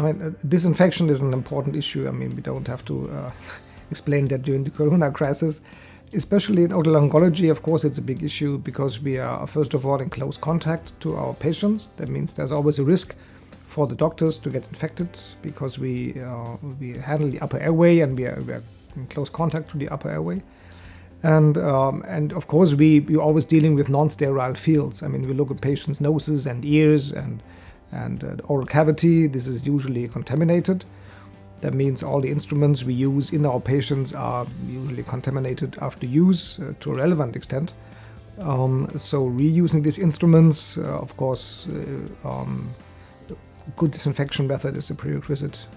I mean, disinfection is an important issue. I mean, we don't have to explain that during the Corona crisis. Especially in otolaryngology, of course, it's a big issue because we are, first of all, in close contact to our patients. That means there's always a risk for the doctors to get infected because we handle the upper airway and we are in close contact to the upper airway. And of course, we're always dealing with non-sterile fields. I mean, we look at patients' noses and ears and the oral cavity. This is usually contaminated. That means all the instruments we use in our patients are usually contaminated after use to a relevant extent. So reusing these instruments, of course, good disinfection method is a prerequisite.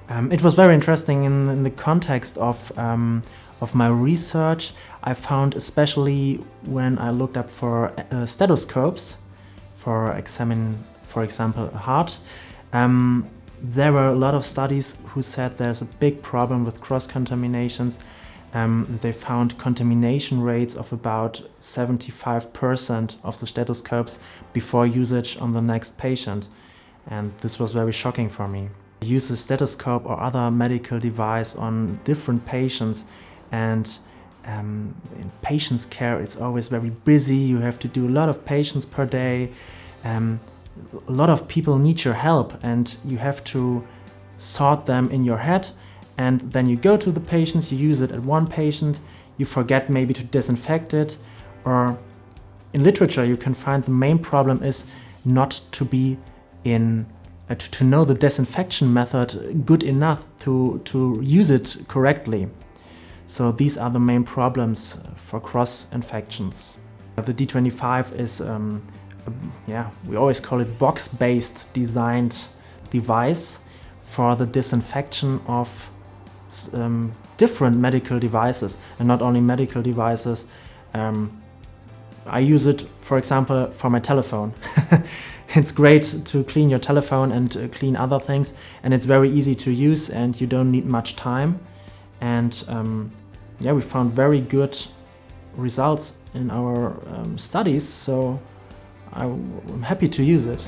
It was very interesting in the context of my research. I found, especially when I looked up for stethoscopes for examine, for example, a heart. There were a lot of studies who said there's a big problem with cross-contaminations. They found contamination rates of about 75% of the stethoscopes before usage on the next patient. And this was very shocking for me. I use a stethoscope or other medical device on different patients, and in patients' care it's always very busy. You have to do a lot of patients per day. A lot of people need your help and you have to sort them in your head, and then you go to the patients, you use it at one patient, you forget maybe to disinfect it, or in literature you can find the main problem is not to be to know the disinfection method good enough to use it correctly. So these are the main problems for cross-infections. The D25 is we always call it box-based designed device for the disinfection of different medical devices, and not only medical devices. I use it, for example, for my telephone. It's great to clean your telephone and clean other things, and it's very easy to use and you don't need much time. And we found very good results in our studies, so I'm happy to use it.